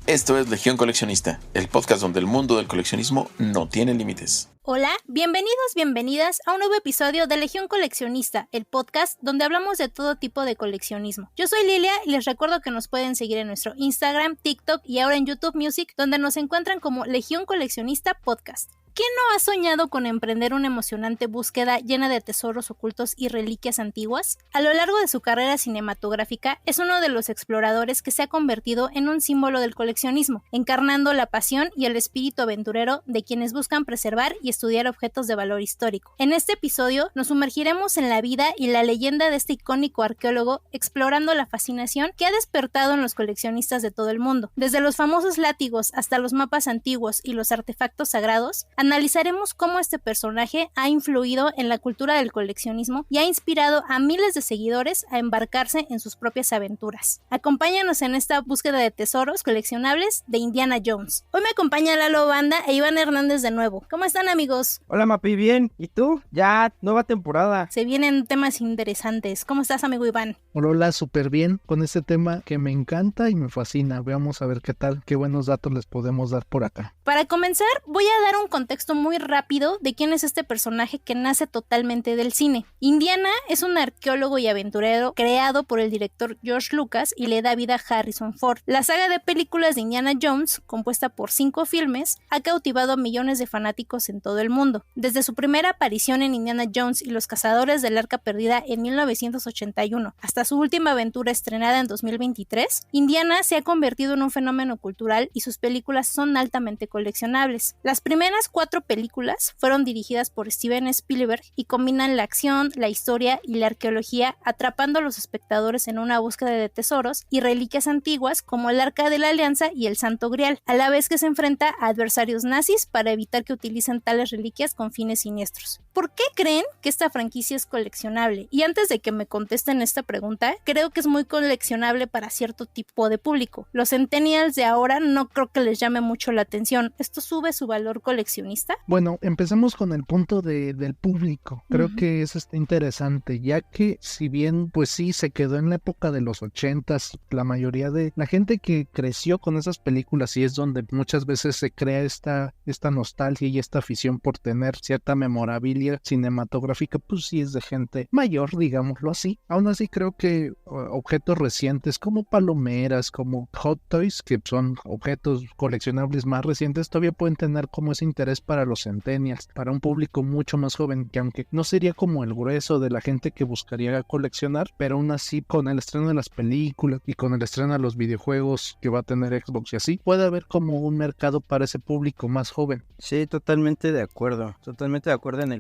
Esto es Legión Coleccionista, el podcast donde el mundo del coleccionismo no tiene límites. Hola, bienvenidas a un nuevo episodio de Legión Coleccionista, el podcast donde hablamos de todo tipo de coleccionismo. Yo soy Lilia y les recuerdo que nos pueden seguir en nuestro Instagram, TikTok y ahora en YouTube Music, donde nos encuentran como Legión Coleccionista Podcast. ¿Quién no ha soñado con emprender una emocionante búsqueda llena de tesoros ocultos y reliquias antiguas? A lo largo de su carrera cinematográfica, es uno de los exploradores que se ha convertido en un símbolo del coleccionismo, encarnando la pasión y el espíritu aventurero de quienes buscan preservar y estudiar objetos de valor histórico. En este episodio, nos sumergiremos en la vida y la leyenda de este icónico arqueólogo, explorando la fascinación que ha despertado en los coleccionistas de todo el mundo. Desde los famosos látigos hasta los mapas antiguos y los artefactos sagrados, analizaremos cómo este personaje ha influido en la cultura del coleccionismo y ha inspirado a miles de seguidores a embarcarse en sus propias aventuras. Acompáñanos en esta búsqueda de tesoros coleccionables de Indiana Jones. Hoy me acompaña Lalo Banda e Iván Hernández de nuevo. ¿Cómo están, amigos? Hola, Mapi, bien. ¿Y tú? Ya, nueva temporada. Se vienen temas interesantes. ¿Cómo estás, amigo Iván? Hola, súper bien con este tema que me encanta y me fascina. Veamos a ver qué tal, qué buenos datos les podemos dar por acá. Para comenzar, voy a dar un contexto muy rápido de quién es este personaje que nace totalmente del cine. Indiana es un arqueólogo y aventurero creado por el director George Lucas y le da vida a Harrison Ford. La saga de películas de Indiana Jones, compuesta por 5 filmes, ha cautivado a millones de fanáticos en todo el mundo. Desde su primera aparición en Indiana Jones y los Cazadores del Arca Perdida en 1981 hasta su última aventura estrenada en 2023, Indiana se ha convertido en un fenómeno cultural y sus películas son altamente coleccionables. Las primeras 4 películas fueron dirigidas por Steven Spielberg y combinan la acción, la historia y la arqueología, atrapando a los espectadores en una búsqueda de tesoros y reliquias antiguas como el Arca de la Alianza y el Santo Grial, a la vez que se enfrenta a adversarios nazis para evitar que utilicen tales reliquias con fines siniestros. ¿Por qué creen que esta franquicia es coleccionable? Y antes de que me contesten esta pregunta, creo que es muy coleccionable para cierto tipo de público. Los centennials de ahora no creo que les llame mucho la atención. ¿Esto sube su valor coleccionista? Bueno, empecemos con el punto del público. Creo que eso está interesante, ya que si bien pues sí se quedó en la época de los 80s, la mayoría de la gente que creció con esas películas y es donde muchas veces se crea esta nostalgia y esta afición por tener cierta memorabilia cinematográfica, pues sí es de gente mayor, digámoslo así. Aún así creo que objetos recientes como palomeras, como Hot Toys, que son objetos coleccionables más recientes, todavía pueden tener como ese interés para los centennials, para un público mucho más joven, que aunque no sería como el grueso de la gente que buscaría coleccionar, pero aún así con el estreno de las películas y con el estreno de los videojuegos que va a tener Xbox y así, puede haber como un mercado para ese público más joven. Sí, totalmente de acuerdo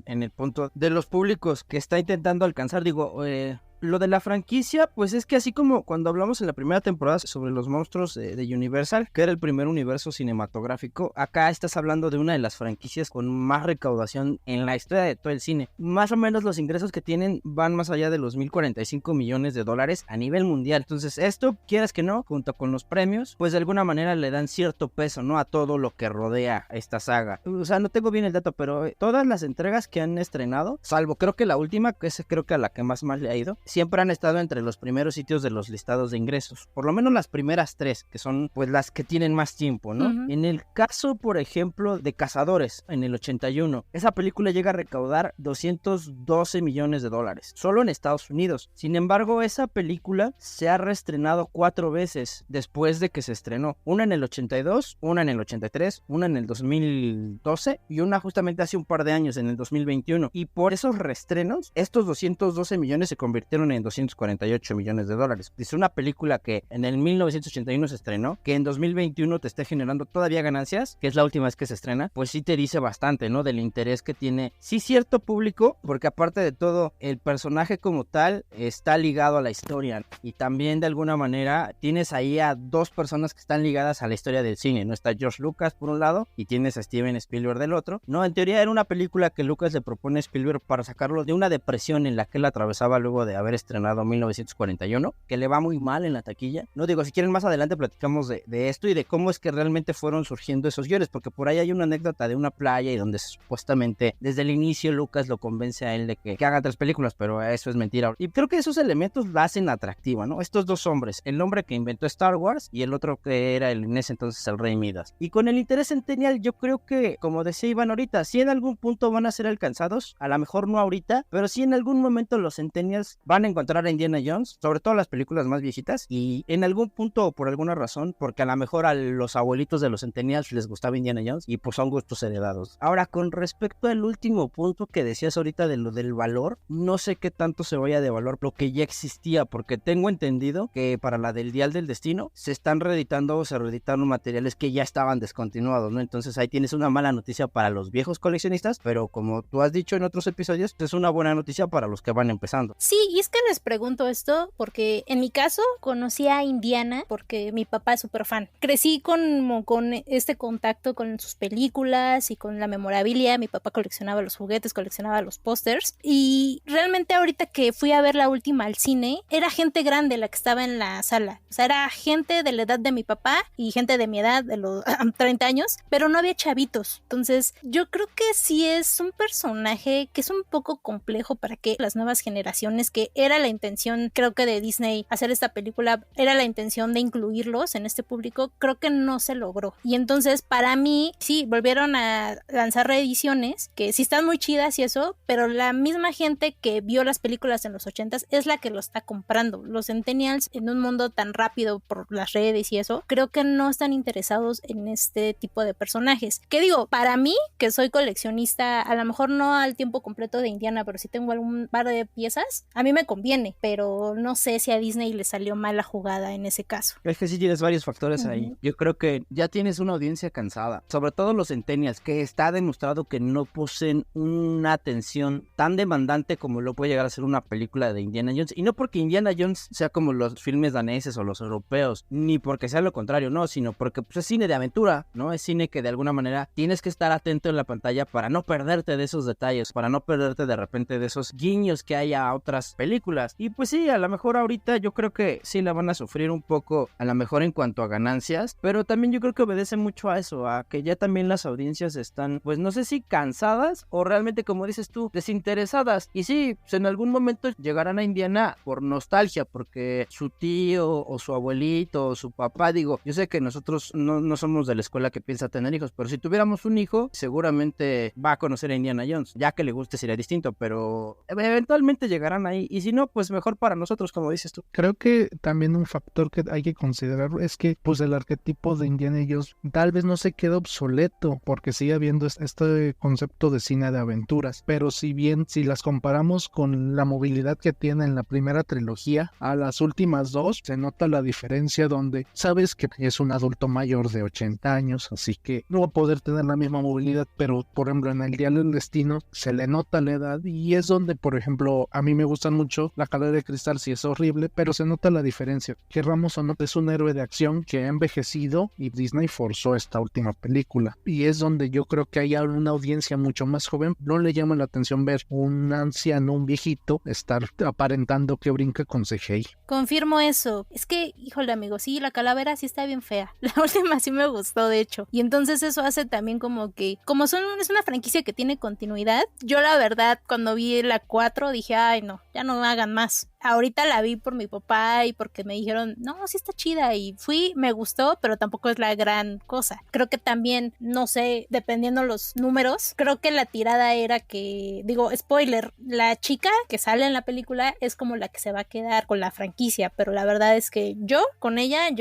en el punto de los públicos que está intentando alcanzar. Lo de la franquicia, pues es que así como cuando hablamos en la primera temporada sobre los monstruos de Universal, que era el primer universo cinematográfico, acá estás hablando de una de las franquicias con más recaudación en la historia de todo el cine. Más o menos los ingresos que tienen van más allá de los 1,045 millones de dólares a nivel mundial. Entonces esto, quieras que no, junto con los premios, pues de alguna manera le dan cierto peso, ¿no? A todo lo que rodea esta saga. O sea, no tengo bien el dato, pero todas las entregas que han estrenado, salvo creo que la última, que es creo que a la que más le ha ido, siempre han estado entre los primeros sitios de los listados de ingresos, por lo menos las primeras 3, que son pues las que tienen más tiempo, ¿no? En el caso, por ejemplo, de Cazadores, en el 81, esa película llega a recaudar 212 millones de dólares, solo en Estados Unidos. Sin embargo, esa película se ha reestrenado 4 veces después de que se estrenó, una en el 82, una en el 83, una en el 2012 y una justamente hace un par de años, en el 2021, y por esos reestrenos, estos 212 millones se convirtieron en 248 millones de dólares. Es una película que en el 1981 se estrenó, que en 2021 te esté generando todavía ganancias, que es la última vez que se estrena, pues sí te dice bastante, ¿no? Del interés que tiene, sí, cierto público, porque aparte de todo, el personaje como tal está ligado a la historia, y también de alguna manera tienes ahí a 2 personas que están ligadas a la historia del cine, ¿no? Está George Lucas por un lado, y tienes a Steven Spielberg del otro, ¿no? En teoría era una película que Lucas le propone a Spielberg para sacarlo de una depresión en la que él atravesaba luego de haber haber estrenado 1941, que le va muy mal en la taquilla. No digo, si quieren más adelante platicamos de esto y de cómo es que realmente fueron surgiendo esos guiones, porque por ahí hay una anécdota de una playa y donde supuestamente desde el inicio Lucas lo convence a él de que haga 3 películas, pero eso es mentira. Y creo que esos elementos la hacen atractiva, ¿no? Estos dos hombres, el hombre que inventó Star Wars y el otro que era en ese entonces el Rey Midas. Y con el interés centennial yo creo que, como decía Iván ahorita, si en algún punto van a ser alcanzados, a lo mejor no ahorita, pero sí en algún momento los centennials van a encontrar a Indiana Jones, sobre todo las películas más viejitas, y en algún punto o por alguna razón, porque a lo mejor a los abuelitos de los centennials les gustaba Indiana Jones y pues son gustos heredados. Ahora, con respecto al último punto que decías ahorita de lo del valor, no sé qué tanto se vaya de valor lo que ya existía, porque tengo entendido que para la del Dial del Destino se están reeditando o se reeditaron materiales que ya estaban descontinuados, ¿no? Entonces ahí tienes una mala noticia para los viejos coleccionistas, pero como tú has dicho en otros episodios, es una buena noticia para los que van empezando. Sí, y es que les pregunto esto porque en mi caso conocí a Indiana porque mi papá es súper fan. Crecí con este contacto con sus películas y con la memorabilia. Mi papá coleccionaba los juguetes, coleccionaba los pósters, y realmente ahorita que fui a ver la última al cine, era gente grande la que estaba en la sala. O sea, era gente de la edad de mi papá y gente de mi edad, de los 30 años, pero no había chavitos. Entonces, yo creo que sí es un personaje que es un poco complejo para que las nuevas generaciones, que era la intención, creo que de Disney hacer esta película, era la intención de incluirlos en este público, creo que no se logró. Y entonces, para mí, sí, volvieron a lanzar reediciones, que sí están muy chidas y eso, pero la misma gente que vio las películas en los 80s es la que lo está comprando. Los centennials, en un mundo tan rápido por las redes y eso, creo que no están interesados en este tipo de personajes. Que digo, para mí, que soy coleccionista, a lo mejor no al tiempo completo de Indiana, pero sí tengo algún par de piezas, a mí me conviene, pero no sé si a Disney le salió mal la jugada en ese caso. Es que sí tienes varios factores ahí. Yo creo que ya tienes una audiencia cansada, sobre todo los centennials, que está demostrado que no poseen una atención tan demandante como lo puede llegar a ser una película de Indiana Jones, y no porque Indiana Jones sea como los filmes daneses o los europeos, ni porque sea lo contrario, no, sino porque pues, es cine de aventura, ¿no? Es cine que de alguna manera tienes que estar atento en la pantalla para no perderte de esos detalles, para no perderte de repente de esos guiños que hay a otras películas. Y pues sí, a lo mejor ahorita yo creo que sí la van a sufrir un poco, a lo mejor en cuanto a ganancias, pero también yo creo que obedece mucho a eso, a que ya también las audiencias están, pues no sé si cansadas o realmente, como dices tú, desinteresadas. Y sí, pues en algún momento llegarán a Indiana por nostalgia, porque su tío o su abuelito o su papá, digo, yo sé que nosotros no somos de la escuela que piensa tener hijos, pero si tuviéramos un hijo, seguramente va a conocer a Indiana Jones, ya que le guste sería distinto, pero eventualmente llegarán ahí, y si no, pues mejor para nosotros, como dices tú. Creo que también un factor que hay que considerar es que pues el arquetipo de Indiana Jones tal vez no se queda obsoleto porque sigue habiendo este concepto de cine de aventuras, pero si las comparamos con la movilidad que tiene en la primera trilogía a las últimas dos, se nota la diferencia donde sabes que es un adulto mayor de 80 años, así que no va a poder tener la misma movilidad, pero por ejemplo en el Dial del Destino se le nota la edad, y es donde por ejemplo a mí me gustan mucho. La Calavera de Cristal sí es horrible, pero se nota la diferencia. Querramos o no, es un héroe de acción que ha envejecido y Disney forzó esta última película, y es donde yo creo que hay una audiencia mucho más joven. No le llama la atención ver un anciano, un viejito, estar aparentando que brinca con CGI. Confirmo eso. Es que, híjole amigo, sí, la calavera sí está bien fea. La última sí me gustó, de hecho. Y entonces eso hace también como que, es una franquicia que tiene continuidad. Yo la verdad, cuando vi la 4 dije, ay no, ya no hagan más. Ahorita la vi por mi papá y porque me dijeron, no, sí está chida, y fui, me gustó, pero tampoco es la gran cosa. Creo que también, no sé, dependiendo los números, creo que la tirada era que, digo, spoiler, la chica que sale en la película es como la que se va a quedar con la franquicia, pero la verdad es que yo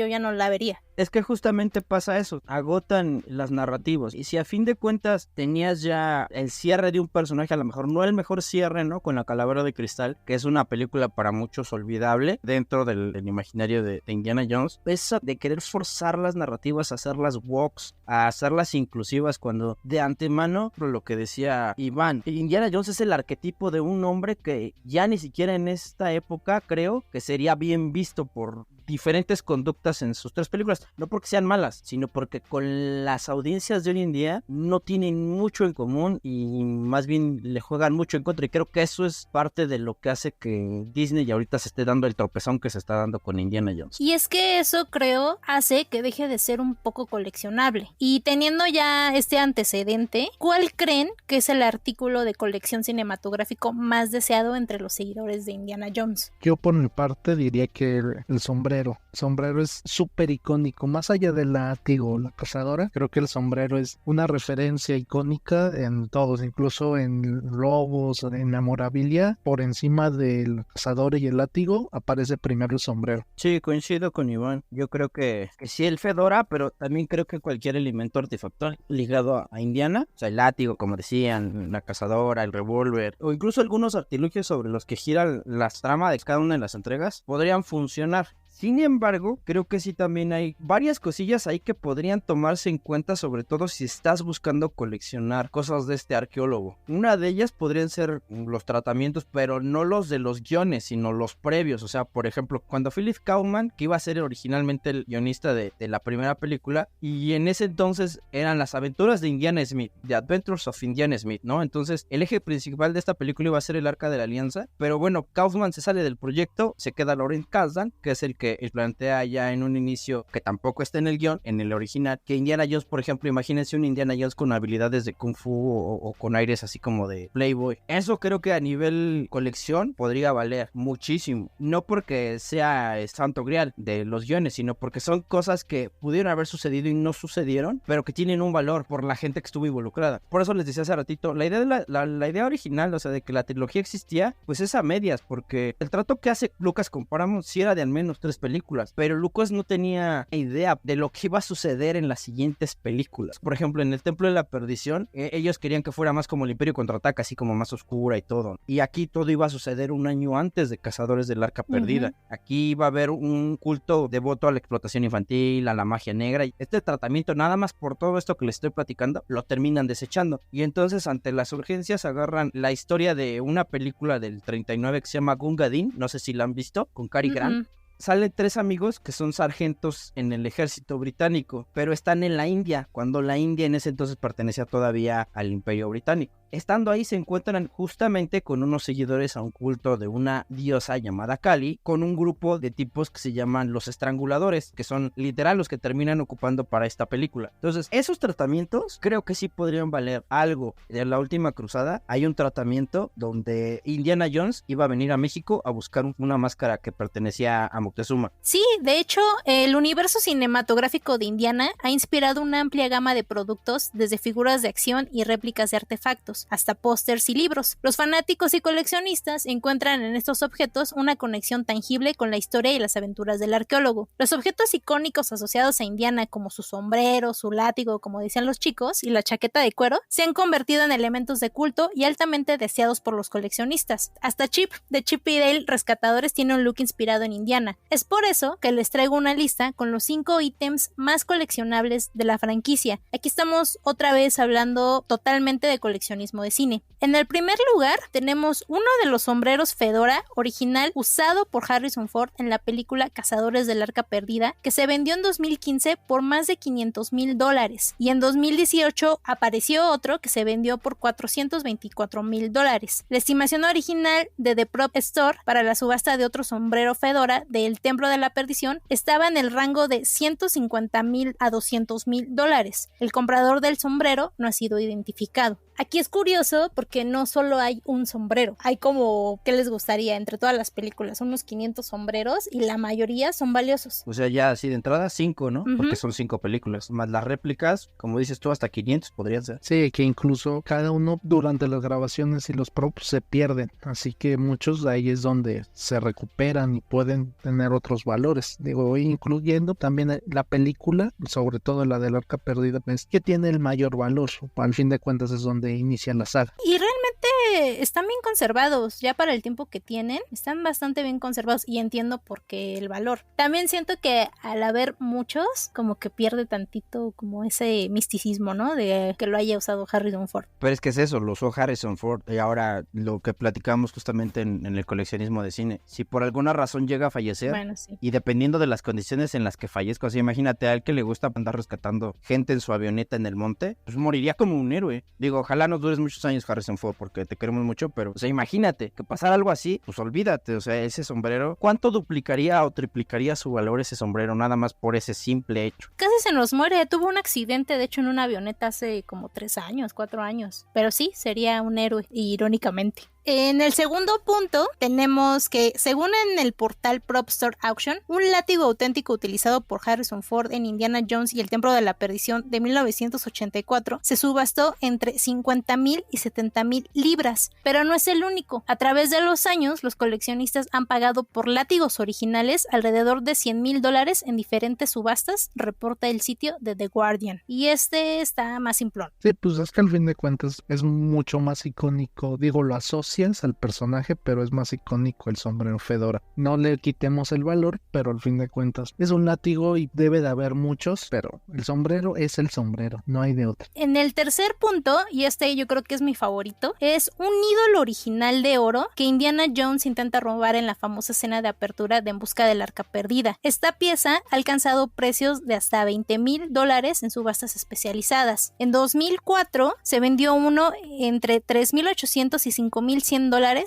ya no la vería. Es que justamente pasa eso, agotan las narrativas, y si a fin de cuentas tenías ya el cierre de un personaje, a lo mejor no el mejor cierre, ¿no? Con La Calavera de Cristal, que es una película para muchos olvidable dentro del imaginario de Indiana Jones, esa de querer forzar las narrativas, a hacerlas woks, a hacerlas inclusivas, cuando de antemano, por lo que decía Iván, Indiana Jones es el arquetipo de un hombre que ya ni siquiera en esta época creo que sería bien visto por diferentes conductas en sus 3 películas. No porque sean malas, sino porque con las audiencias de hoy en día no tienen mucho en común y más bien le juegan mucho en contra. Y creo que eso es parte de lo que hace que Disney ahorita se esté dando el tropezón que se está dando con Indiana Jones. Y es que eso, creo, hace que deje de ser un poco coleccionable. Y teniendo ya este antecedente, ¿cuál creen que es el artículo de colección cinematográfico más deseado entre los seguidores de Indiana Jones? Yo por mi parte diría que el sombrero. El sombrero es súper icónico. Más allá del látigo o la cazadora, creo que el sombrero es una referencia icónica en todos, incluso en logos, en memorabilia. Por encima del cazador y el látigo aparece primero el sombrero. Sí, coincido con Iván. Yo creo que sí el fedora, pero también creo que cualquier elemento artefactual ligado a Indiana, o sea, el látigo, como decían, la cazadora, el revólver, o incluso algunos artilugios sobre los que giran la trama de cada una de las entregas, podrían funcionar. Sin embargo, creo que sí también hay varias cosillas ahí que podrían tomarse en cuenta, sobre todo si estás buscando coleccionar cosas de este arqueólogo. Una de ellas podrían ser los tratamientos, pero no los de los guiones, sino los previos. O sea, por ejemplo, cuando Philip Kaufman, que iba a ser originalmente el guionista de la primera película, y en ese entonces eran las aventuras de Indiana Smith, The Adventures of Indiana Smith, ¿no? Entonces, el eje principal de esta película iba a ser el Arca de la Alianza, pero bueno, Kaufman se sale del proyecto, se queda Lawrence Kasdan, que es el que plantea ya en un inicio, que tampoco está en el guión, en el original, que Indiana Jones, por ejemplo, imagínense un Indiana Jones con habilidades de Kung Fu o con aires así como de Playboy. Eso creo que a nivel colección podría valer muchísimo. No porque sea santo grial de los guiones, sino porque son cosas que pudieron haber sucedido y no sucedieron, pero que tienen un valor por la gente que estuvo involucrada. Por eso les decía hace ratito, la idea de la idea original, o sea, de que la trilogía existía, pues es a medias, porque el trato que hace Lucas con Paramount sí era de al menos 3 películas, pero Lucas no tenía idea de lo que iba a suceder en las siguientes películas. Por ejemplo, en el Templo de la Perdición, ellos querían que fuera más como el Imperio Contraataca, así como más oscura y todo. Y aquí todo iba a suceder un año antes de Cazadores del Arca Perdida. Aquí iba a haber un culto devoto a la explotación infantil, a la magia negra. Y este tratamiento, nada más por todo esto que les estoy platicando, lo terminan desechando. Y entonces, ante las urgencias, agarran la historia de una película del 39 que se llama Gunga Din, no sé si la han visto, con Cary Grant. Salen 3 amigos que son sargentos en el ejército británico, pero están en la India, cuando la India en ese entonces pertenecía todavía al Imperio Británico. Estando ahí se encuentran justamente con unos seguidores a un culto de una diosa llamada Kali, con un grupo de tipos que se llaman los estranguladores, que son literal los que terminan ocupando para esta película. Entonces, esos tratamientos creo que sí podrían valer algo. De la última cruzada hay un tratamiento donde Indiana Jones iba a venir a México a buscar una máscara que pertenecía a Moctezuma. Sí, de hecho, el universo cinematográfico de Indiana ha inspirado una amplia gama de productos, desde figuras de acción y réplicas de artefactos hasta pósters y libros. Los fanáticos y coleccionistas encuentran en estos objetos una conexión tangible con la historia y las aventuras del arqueólogo. Los objetos icónicos asociados a Indiana, como su sombrero, su látigo, como decían los chicos, y la chaqueta de cuero, se han convertido en elementos de culto y altamente deseados por los coleccionistas. Hasta Chip, de Chip y Dale Rescatadores, tiene un look inspirado en Indiana. Es por eso que les traigo una lista con los 5 ítems más coleccionables de la franquicia. Aquí estamos otra vez hablando totalmente de coleccionismo de cine. En el primer lugar tenemos uno de los sombreros fedora original usado por Harrison Ford en la película Cazadores del Arca Perdida, que se vendió en 2015 por más de $500,000, y en 2018 apareció otro que se vendió por $424,000. La estimación original de The Prop Store para la subasta de otro sombrero fedora del Templo de la Perdición estaba en el rango de $150,000 a $200,000. El comprador del sombrero no ha sido identificado. Aquí es curioso porque no solo hay un sombrero, hay como, ¿qué les gustaría? Entre todas las películas, unos 500 sombreros y la mayoría son valiosos. O sea, ya así de entrada 5, ¿no? Porque son 5 películas, más las réplicas, como dices tú, hasta 500 podrían ser. Sí, que incluso cada uno durante las grabaciones y los props se pierden, así que muchos de ahí es donde se recuperan y pueden tener otros valores. Digo, incluyendo también la película, sobre todo la del Arca Perdida, es que tiene el mayor valor, al fin de cuentas es donde inicia la saga. Y realmente que están bien conservados, ya para el tiempo que tienen, están bastante bien conservados y entiendo por qué el valor. También siento que al haber muchos, como que pierde tantito como ese misticismo, ¿no? De que lo haya usado Harrison Ford. Pero es que es eso, lo usó Harrison Ford. Y ahora lo que platicamos justamente en el coleccionismo de cine. Si por alguna razón llega a fallecer, Bueno, sí. y dependiendo de las condiciones en las que fallezca, o sea, imagínate a él que le gusta andar rescatando gente en su avioneta en el monte, pues moriría como un héroe. Digo, ojalá no dures muchos años, Harrison Ford, porque te queremos mucho, pero, o sea, imagínate que pasara algo así, pues olvídate, o sea, ese sombrero, ¿cuánto duplicaría o triplicaría su valor ese sombrero nada más por ese simple hecho? Casi se nos muere, tuvo un accidente, de hecho, en una avioneta hace como 3 años, 4 años. Pero sí, sería un héroe, irónicamente. En el segundo punto tenemos que, según en el portal Prop Store Auction, un látigo auténtico utilizado por Harrison Ford en Indiana Jones y el Templo de la Perdición de 1984 se subastó entre 50,000 y 70,000 libras, pero no es el único. A través de los años, los coleccionistas han pagado por látigos originales alrededor de $100,000 en diferentes subastas, reporta el sitio de The Guardian. Y este está más simplón. Sí, pues es que al fin de cuentas es mucho más icónico, digo, lo asocias al personaje, pero es más icónico el sombrero fedora. No le quitemos el valor, pero al fin de cuentas es un látigo y debe de haber muchos, pero el sombrero es el sombrero, no hay de otro. En el tercer punto, y este yo creo que es mi favorito, es un ídolo original de oro que Indiana Jones intenta robar en la famosa escena de apertura de En busca del arca perdida. Esta pieza ha alcanzado precios de hasta $20,000 en subastas especializadas. En 2004 se vendió uno entre $3,800 y $5,100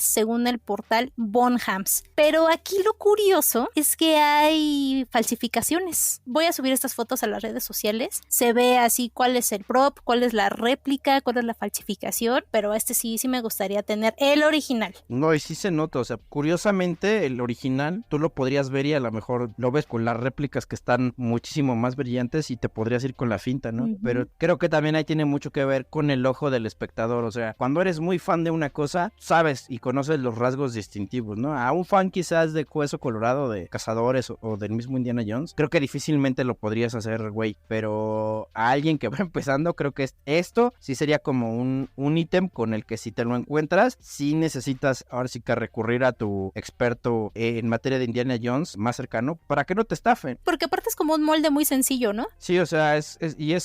según el portal Bonhams. Pero aquí lo curioso es que hay falsificaciones. Voy a subir estas fotos a las redes sociales. Se ve así cuál es el prop, cuál es la réplica, cuál es la falsificación, pero sí me gustaría tener el original. No, y sí se nota, o sea, curiosamente el original tú lo podrías ver y a lo mejor lo ves con las réplicas que están muchísimo más brillantes y te podrías ir con la finta, ¿no? Pero creo que también ahí tiene mucho que ver con el ojo del espectador, o sea, cuando eres muy fan de una cosa, sabes y conoces los rasgos distintivos, ¿no? A un fan quizás de Hueso Colorado, de Cazadores o del mismo Indiana Jones, creo que difícilmente lo podrías hacer, güey, pero a alguien que va empezando, creo que esto sí sería como un ítem con el que si te lo encuentras, sí necesitas ahora sí que recurrir a tu experto en materia de Indiana Jones más cercano para que no te estafen. Porque aparte es como un molde muy sencillo, ¿no? Sí, o sea, es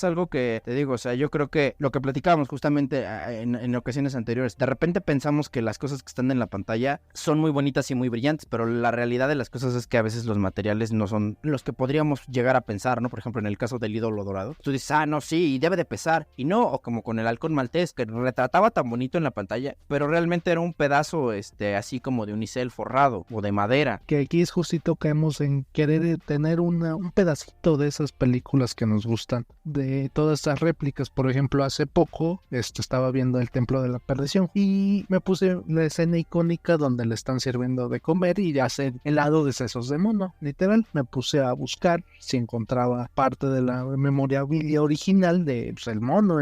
algo que te digo, o sea, yo creo que lo que platicábamos justamente en ocasiones anteriores, de repente pensamos que las cosas que están en la pantalla son muy bonitas y muy brillantes, pero la realidad de las cosas es que a veces los materiales no son los que podríamos llegar a pensar, ¿no? Por ejemplo, en el caso del ídolo dorado, tú dices, no, sí, debe de pesar, y no, o como con el halcón maltés, que retrataba tan bonito en la pantalla, pero realmente era un pedazo, así como de unicel forrado, o de madera. Que aquí es justito caemos en querer tener un pedacito de esas películas que nos gustan, de todas esas réplicas. Por ejemplo, hace poco, estaba viendo El Templo de la Perdición, y me puse la escena icónica donde le están sirviendo de comer y hacen helado de sesos de mono, literal. Me puse a buscar si encontraba parte de la memorabilia original de el mono,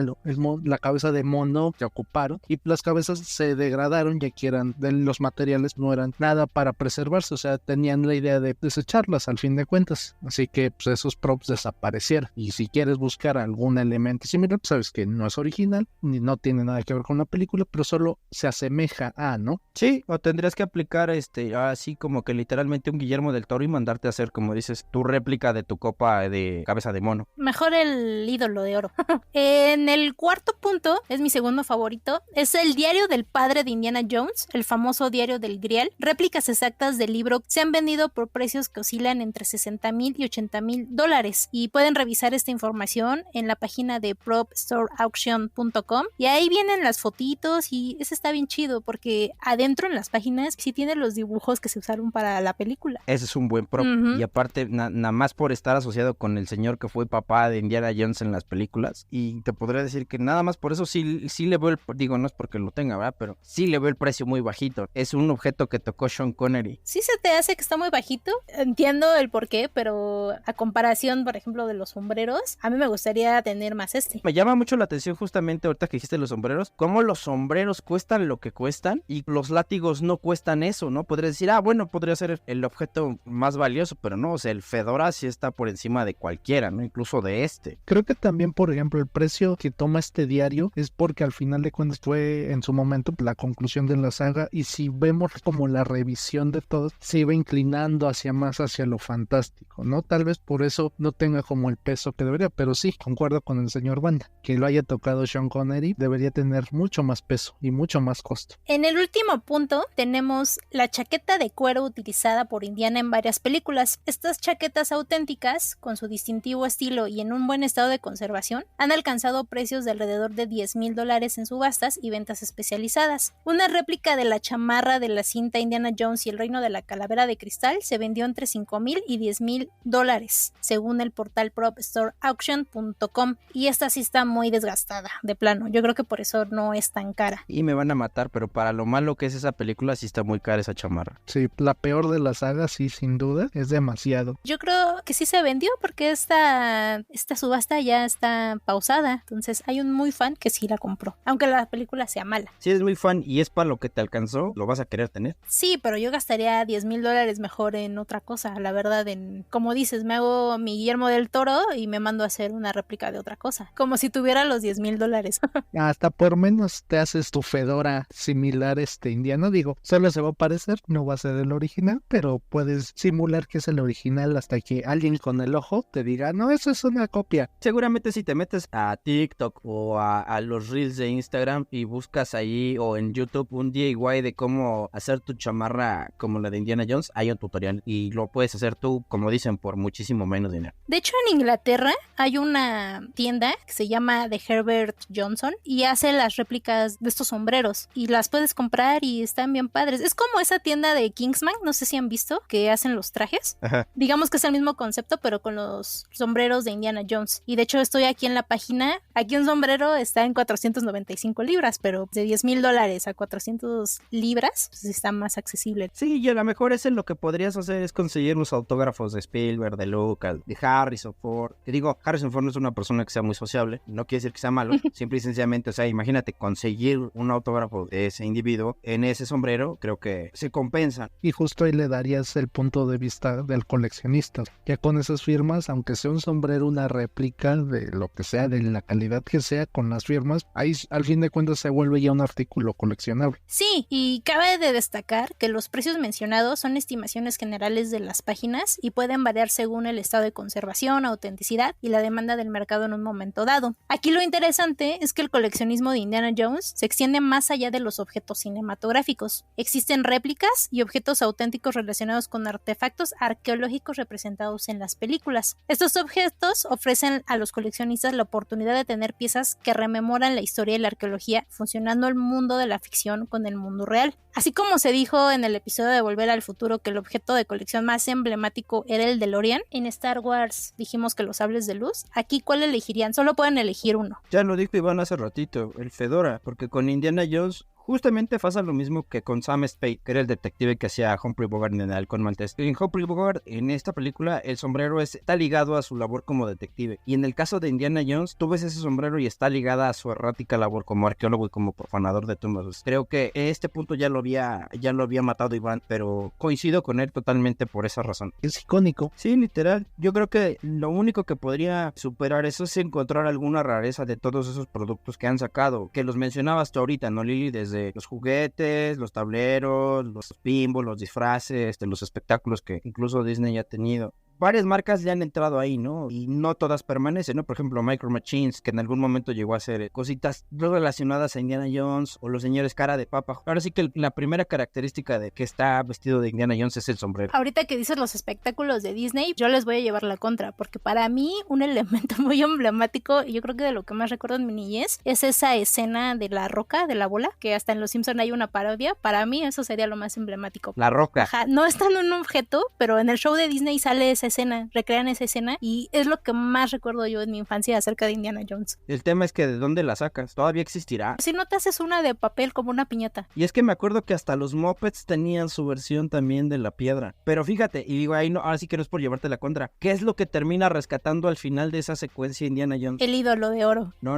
la cabeza de mono que ocuparon, y las cabezas se degradaron, ya que eran de los materiales, no eran nada para preservarse, o sea, tenían la idea de desecharlas al fin de cuentas, así que esos props desaparecieron. Y si quieres buscar algún elemento similar, sabes que no es original, ni no tiene nada que ver con la película, pero solo se asemeja a, ¿no? Sí, o tendrías que aplicar así como que literalmente un Guillermo del Toro y mandarte a hacer, como dices, tu réplica de tu copa de cabeza de mono. Mejor el ídolo de oro. En el cuarto punto, es mi segundo favorito, es el diario del padre de Indiana Jones, el famoso diario del Grial. Réplicas exactas del libro se han vendido por precios que oscilan entre $60,000 y $80,000, y pueden revisar esta información en la página de propstoreauction.com, y ahí vienen las fotitos, y eso está bien chido porque adentro en las páginas sí tiene los dibujos que se usaron para la película. Ese es un buen prop. Y aparte, nada más por estar asociado con el señor que fue papá de Indiana Jones en las películas, y te podría decir que nada más por eso sí le veo digo, no es porque lo tenga, ¿verdad? Pero sí le veo el precio muy bajito. Es un objeto que tocó Sean Connery. Sí se te hace que está muy bajito, entiendo el porqué, pero a comparación, por ejemplo, de los sombreros, a mí me gustaría tener más Me llama mucho la atención justamente ahorita que dijiste los sombreros, cómo los sombreros cuestan lo que cuestan y los látigos no cuestan eso, ¿no? Podrías decir, bueno, podría ser el objeto más valioso, pero no, o sea, el fedora sí está por encima de cualquiera, ¿no? Incluso de este. Creo que también, por ejemplo, el precio que toma este diario es porque al final de cuentas fue en su momento la conclusión de la saga, y si vemos como la revisión de todo, se iba inclinando hacia lo fantástico, ¿no? Tal vez por eso no tenga como el peso que debería, pero sí, concuerdo con el señor Banda, que lo haya tocado Sean Connery, debería tener mucho más peso y mucho más costo. En el último punto tenemos la chaqueta de cuero utilizada por Indiana en varias películas. Estas chaquetas auténticas, con su distintivo estilo y en un buen estado de conservación, han alcanzado precios de alrededor de $10,000 en subastas y ventas especializadas. Una réplica de la chamarra de la cinta Indiana Jones y el reino de la calavera de cristal se vendió entre $5,000 y $10,000, según el portal PropStoreAuction.com, y esta sí está muy desgastada, de plano. Yo creo que por eso no es tan cara. Y me van a matar, pero para lo malo que es esa película sí está muy cara esa chamarra. Sí, la peor de la saga, sí, sin duda, es demasiado. Yo creo que sí se vendió porque esta subasta ya está pausada, entonces hay un muy fan que sí la compró, aunque la película sea mala. Si eres muy fan y es para lo que te alcanzó, lo vas a querer tener. Sí, pero yo gastaría $10,000 mejor en otra cosa, la verdad, como dices, me hago mi Guillermo del Toro y me mando a hacer una réplica de otra cosa, como si tuviera los $10,000. Hasta por menos te haces tu fedora similar Indiana, digo, solo se va a parecer, no va a ser el original, pero puedes simular que es el original hasta que alguien con el ojo te diga, no, eso es una copia. Seguramente si te metes a TikTok o a los reels de Instagram y buscas ahí o en YouTube un DIY de cómo hacer tu chamarra como la de Indiana Jones, hay un tutorial y lo puedes hacer tú, como dicen, por muchísimo menos dinero. De hecho, en Inglaterra hay una tienda que se llama The Herbert Johnson y hace las réplicas de estos sombreros y las puedes comprar y están bien padres. Es como esa tienda de Kingsman, no sé si han visto, que hacen los trajes. Ajá. Digamos que es el mismo concepto, pero con los sombreros de Indiana Jones. Y de hecho estoy aquí en la página. Aquí un sombrero está en 495 libras, pero de $10,000 a 400 libras, pues está más accesible. Sí, y a lo mejor ese lo que podrías hacer es conseguir los autógrafos de Spielberg, de Lucas, de Harrison Ford. Te digo, Harrison Ford no es una persona que sea muy sociable, no quiere decir que sea malo, simple y sencillamente, o sea, imagínate conseguir un autógrafo de ese individuo en ese sombrero, creo que se compensa. Y justo ahí le darías el punto de vista del coleccionista. Ya con esas firmas, aunque sea un sombrero, una réplica de lo que sea, de la calidad que sea, con las firmas, ahí al fin de cuentas se vuelve ya un artículo coleccionable. Sí, y cabe de destacar que los precios mencionados son estimaciones generales de las páginas y pueden variar según el estado de conservación, autenticidad y la demanda del mercado en un momento dado. Aquí lo interesante es que el coleccionismo de Indiana Jones se extiende más allá de los objetos cinematográficos. Existen réplicas y objetos auténticos relacionados con artefactos arqueológicos representados en las películas. Estos objetos ofrecen a los coleccionistas la oportunidad de tener piezas que rememoran la historia y la arqueología, fusionando el mundo de la ficción con el mundo real. Así como se dijo en el episodio de Volver al Futuro que el objeto de colección más emblemático era el DeLorean, en Star Wars dijimos que los sables de luz. Aquí, ¿cuál elegirían? Solo pueden elegir uno. Ya lo dijo Iván hace ratito, el fedora, porque con Indiana Jones justamente pasa lo mismo que con Sam Spade, que era el detective que hacía Humphrey Bogart en el Halcón Maltés. En Humphrey Bogart, en esta película, el sombrero está ligado a su labor como detective. Y en el caso de Indiana Jones, tú ves ese sombrero y está ligada a su errática labor como arqueólogo y como profanador de tumbas. Creo que este punto ya lo había matado Iván, pero coincido con él totalmente por esa razón. Es icónico. Sí, literal. Yo creo que lo único que podría superar eso es encontrar alguna rareza de todos esos productos que han sacado, que los mencionabas tú ahorita, ¿no, Lili? Desde los juguetes, los tableros, los pinballs, los disfraces, los espectáculos que incluso Disney ha tenido. Varias marcas ya han entrado ahí, ¿no? Y no todas permanecen, ¿no? Por ejemplo, Micro Machines, que en algún momento llegó a hacer cositas relacionadas a Indiana Jones, o los señores cara de papa. Ahora sí que la primera característica de que está vestido de Indiana Jones es el sombrero. Ahorita que dices los espectáculos de Disney, yo les voy a llevar la contra, porque para mí un elemento muy emblemático, y yo creo que de lo que más recuerdo en mi niñez, es esa escena de la roca, de la bola, que hasta en Los Simpson hay una parodia. Para mí eso sería lo más emblemático. La roca. Ajá, no es tan un objeto, pero en el show de Disney sale esa escena, recrean esa escena y es lo que más recuerdo yo en mi infancia acerca de Indiana Jones. El tema es que ¿de dónde la sacas? ¿Todavía existirá? Si no te haces una de papel como una piñata. Y es que me acuerdo que hasta los Muppets tenían su versión también de la piedra. Pero fíjate, y digo, ahí no, ahora sí que no es por llevarte la contra. ¿Qué es lo que termina rescatando al final de esa secuencia Indiana Jones? El ídolo de oro. No.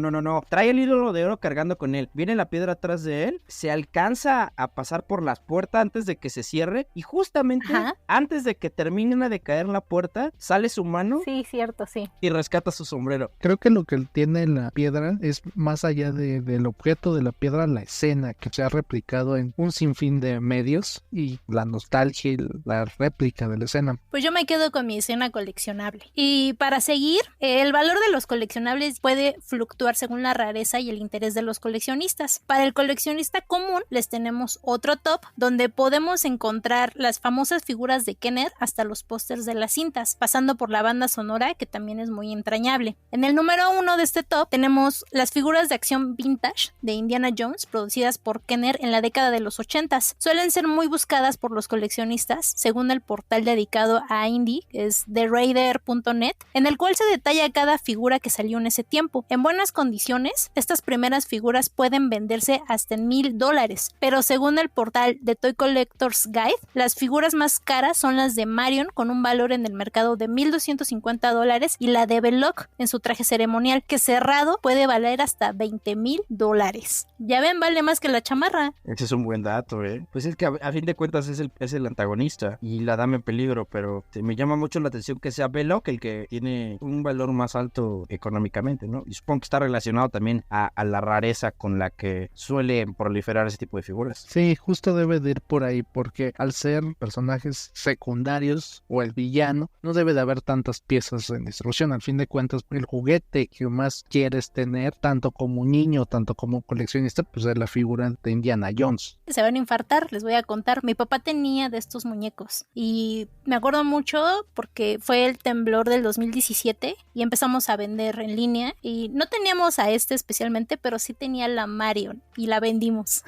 Trae el ídolo de oro cargando con él. Viene la piedra atrás de él. Se alcanza a pasar por las puertas antes de que se cierre. Y justamente antes de que termine de caer la puerta, sale su mano. Sí, cierto, sí. Y rescata su sombrero. Creo que lo que tiene la piedra es más allá del objeto de la piedra, la escena que se ha replicado en un sinfín de medios y la nostalgia y la réplica de la escena. Pues yo me quedo con mi escena coleccionable. Y para seguir, el valor de los coleccionables puede fluctuar según la rareza y el interés de los coleccionistas. Para el coleccionista común les tenemos otro top donde podemos encontrar las famosas figuras de Kenner hasta los pósters de las cintas, pasando por la banda sonora que también es muy entrañable. En el número 1 de este top tenemos las figuras de acción vintage de Indiana Jones producidas por Kenner en la década de los 80s. Suelen ser muy buscadas por los coleccionistas según el portal dedicado a Indy, que es theraider.net, en el cual se detalla cada figura que salió en ese tiempo. En buenas condiciones, estas primeras figuras pueden venderse hasta en $1,000, pero según el portal de Toy Collector's Guide, las figuras más caras son las de Marion con un valor en el mercado de $1,250 y la de Belloc en su traje ceremonial, que cerrado puede valer hasta $20,000. Ya ven, vale más que la chamarra. Ese es un buen dato, ¿eh? Pues es que a fin de cuentas es el antagonista y la dama en peligro, pero me llama mucho la atención que sea Belloc el que tiene un valor más alto económicamente, ¿no? Y supongo que está relacionado también a la rareza con la que suelen proliferar ese tipo de figuras. Sí, justo debe de ir por ahí, porque al ser personajes secundarios o el villano, no debe de haber tantas piezas en distribución. Al fin de cuentas, el juguete que más quieres tener, tanto como niño, tanto como coleccionista, pues es la figura de Indiana Jones. Se van a infartar, les voy a contar. Mi papá tenía de estos muñecos y me acuerdo mucho porque fue el temblor del 2017 y empezamos a vender en línea y no teníamos a este especialmente, pero sí tenía la Marion y la vendimos.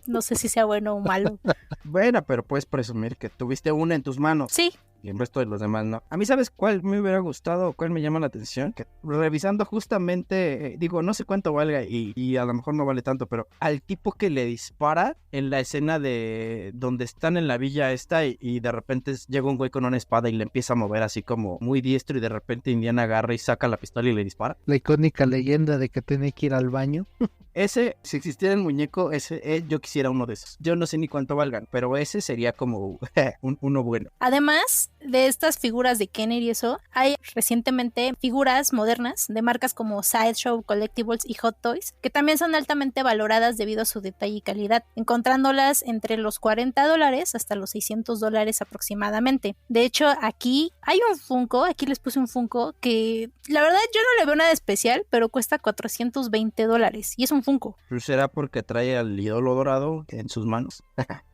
No sé si sea bueno o malo. Bueno, pero puedes presumir que tuviste una en tus manos. Sí. Y el resto de los demás no. A mí, ¿sabes cuál me hubiera gustado o cuál me llama la atención? Que revisando justamente, digo, no sé cuánto valga y a lo mejor no vale tanto, pero al tipo que le dispara en la escena de donde están en la villa esta y de repente llega un güey con una espada y le empieza a mover así como muy diestro y de repente Indiana agarra y saca la pistola y le dispara. La icónica leyenda de que tiene que ir al baño. Ese, si existiera el muñeco, yo quisiera uno de esos. Yo no sé ni cuánto valgan, pero ese sería como uno bueno. Además de estas figuras de Kenner y eso, hay recientemente figuras modernas de marcas como Sideshow, Collectibles y Hot Toys, que también son altamente valoradas debido a su detalle y calidad, encontrándolas entre los $40 hasta los $600 aproximadamente. De hecho, aquí hay un Funko, aquí les puse un Funko que la verdad yo no le veo nada especial, pero cuesta $420 y es un Funko. ¿Será porque trae al ídolo dorado en sus manos?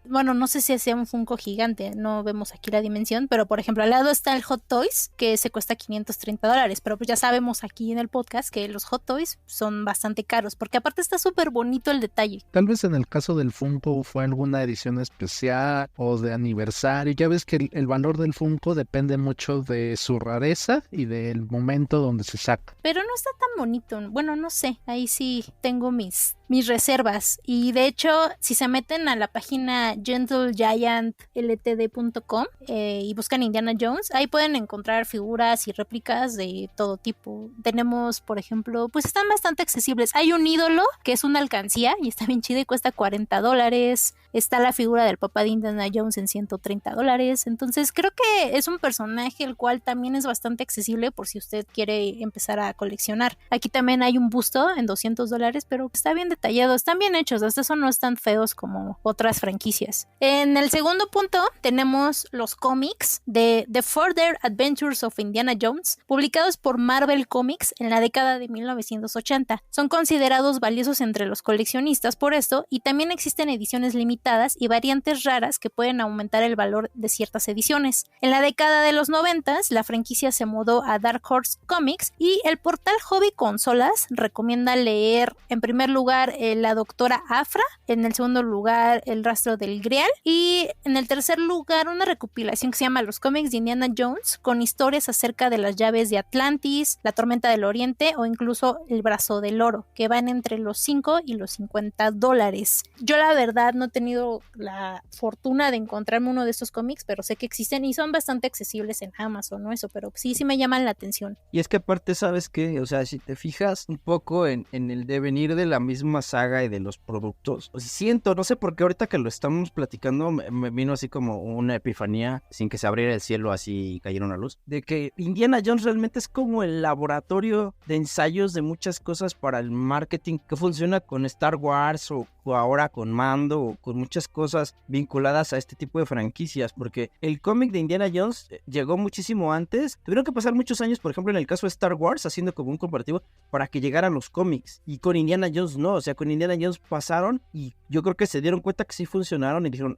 Bueno, no sé si sea un Funko gigante, no vemos aquí la dimensión, pero por ejemplo al lado está el Hot Toys, que se cuesta $530, pero pues ya sabemos aquí en el podcast que los Hot Toys son bastante caros, porque aparte está súper bonito el detalle. Tal vez en el caso del Funko fue alguna edición especial o de aniversario. Ya ves que el valor del Funko depende mucho de su rareza y del momento donde se saca. Pero no está tan bonito, bueno, no sé, ahí sí tengo mis reservas. Y de hecho, si se meten a la página gentlegiantltd.com y buscan Indiana Jones, ahí pueden encontrar figuras y réplicas de todo tipo. Tenemos, por ejemplo, pues están bastante accesibles. Hay un ídolo que es una alcancía y está bien chida y cuesta $40. Está la figura del papá de Indiana Jones en $130. Entonces creo que es un personaje el cual también es bastante accesible por si usted quiere empezar a coleccionar. Aquí también hay un busto en $200, pero está bien detallado, están bien hechos, hasta eso no están feos como otras franquicias. En el segundo punto tenemos los cómics de The Further Adventures of Indiana Jones, publicados por Marvel Comics en la década de 1980. Son considerados valiosos entre los coleccionistas por esto, y también existen ediciones limitadas y variantes raras que pueden aumentar el valor de ciertas ediciones. En la década de los 90s, la franquicia se mudó a Dark Horse Comics y el portal Hobby Consolas recomienda leer en primer lugar lugar la doctora Afra, en el segundo lugar el rastro del Grial y en el tercer lugar una recopilación que se llama Los cómics de Indiana Jones, con historias acerca de las llaves de Atlantis, la tormenta del Oriente o incluso el brazo del oro, que van entre los 5 y los $50. Yo la verdad no he tenido la fortuna de encontrarme uno de estos cómics, pero sé que existen y son bastante accesibles en Amazon, ¿no? Eso, pero sí me llaman la atención. Y es que aparte, ¿sabes qué? O sea, si te fijas un poco en el devenir de la misma saga y de los productos, o sea, siento, no sé por qué ahorita que lo estamos platicando me vino así como una epifanía, sin que se abriera el cielo así y cayera una luz, de que Indiana Jones realmente es como el laboratorio de ensayos de muchas cosas para el marketing que funciona con Star Wars o ahora con Mando o con muchas cosas vinculadas a este tipo de franquicias, porque el cómic de Indiana Jones llegó muchísimo antes. Tuvieron que pasar muchos años, por ejemplo en el caso de Star Wars, haciendo como un comparativo para que llegaran los cómics, y con Indiana Jones no, o sea, con Indiana Jones pasaron y yo creo que se dieron cuenta que sí funcionaron y dijeron,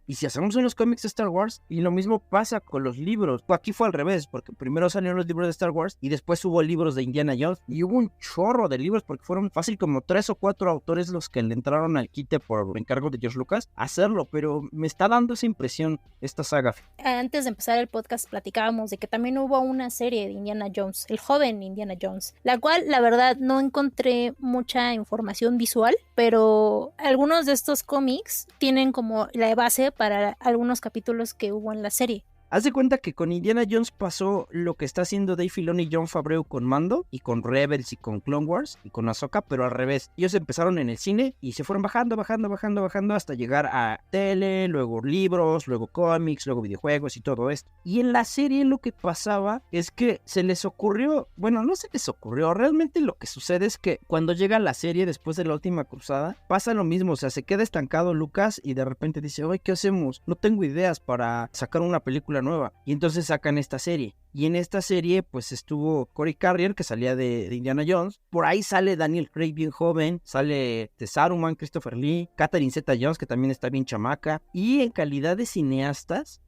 ¿y si hacemos unos cómics de Star Wars? Y lo mismo pasa con los libros. Aquí fue al revés, porque primero salieron los libros de Star Wars y después hubo libros de Indiana Jones. Y hubo un chorro de libros porque fueron fácil como 3 o 4 autores los que le entraron al quite por encargo de George Lucas a hacerlo. Pero me está dando esa impresión esta saga. Antes de empezar el podcast platicábamos de que también hubo una serie de Indiana Jones, el joven Indiana Jones, la cual la verdad no encontré mucha información visual, pero algunos de estos cómics tienen como la base para algunos capítulos que hubo en la serie. Haz de cuenta que con Indiana Jones pasó lo que está haciendo Dave Filoni y Jon Favreau con Mando y con Rebels y con Clone Wars y con Ahsoka, pero al revés. Ellos empezaron en el cine y se fueron bajando hasta llegar a tele, luego libros, luego cómics, luego videojuegos y todo esto. Y en la serie lo que pasaba es que se les ocurrió, bueno, no se les ocurrió, realmente lo que sucede es que cuando llega la serie después de la última cruzada, pasa lo mismo, o sea, se queda estancado Lucas y de repente dice, oye, ¿qué hacemos? No tengo ideas para sacar una película nueva, y entonces sacan esta serie. Y en esta serie pues estuvo Corey Carrier, que salía de Indiana Jones. Por ahí sale Daniel Craig bien joven, sale de Saruman, Christopher Lee, Catherine Zeta-Jones, que también está bien chamaca. Y en calidad de cineastas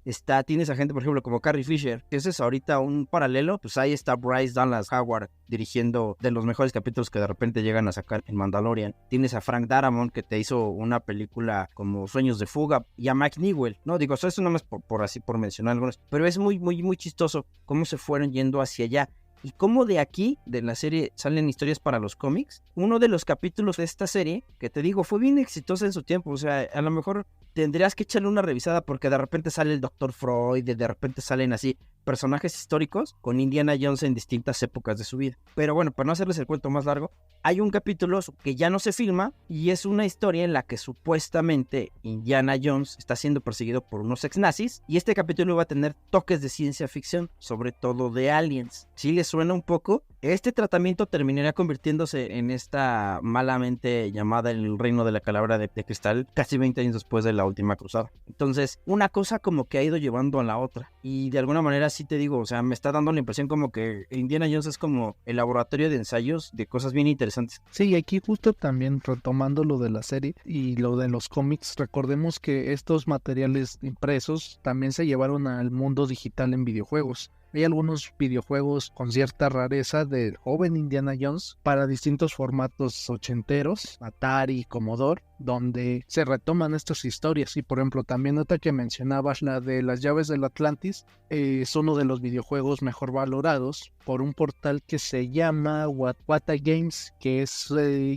tienes a gente, por ejemplo, como Carrie Fisher, que ese es ahorita un paralelo. Pues ahí está Bryce Dallas Howard dirigiendo de los mejores capítulos que de repente llegan a sacar en Mandalorian. Tienes a Frank Darabont, que te hizo una película como Sueños de Fuga, y a Mike Newell, no digo, eso no más por mencionar algunos, pero es muy chistoso cómo se fueron yendo hacia allá y cómo de aquí, de la serie, salen historias para los cómics. Uno de los capítulos de esta serie, que te digo, fue bien exitosa en su tiempo, o sea, a lo mejor tendrías que echarle una revisada porque de repente sale el Dr. Freud, de repente salen así personajes históricos con Indiana Jones en distintas épocas de su vida. Pero bueno, para no hacerles el cuento más largo, hay un capítulo que ya no se filma y es una historia en la que supuestamente Indiana Jones está siendo perseguido por unos ex nazis, y este capítulo va a tener toques de ciencia ficción, sobre todo de aliens. Si les suena un poco, este tratamiento terminaría convirtiéndose en esta malamente llamada El Reino de la Calavera de Cristal casi 20 años después de la última cruzada. Entonces, una cosa como que ha ido llevando a la otra, y de alguna manera sí te digo, o sea, me está dando la impresión como que Indiana Jones es como el laboratorio de ensayos de cosas bien interesantes. Sí, aquí justo también retomando lo de la serie y lo de los cómics, recordemos que estos materiales impresos también se llevaron al mundo digital en videojuegos. Hay algunos videojuegos con cierta rareza del joven Indiana Jones para distintos formatos ochenteros, Atari, Commodore, donde se retoman estas historias. Y por ejemplo, también nota que mencionabas la de las llaves del Atlantis, es uno de los videojuegos mejor valorados por un portal que se llama Wata Games, que es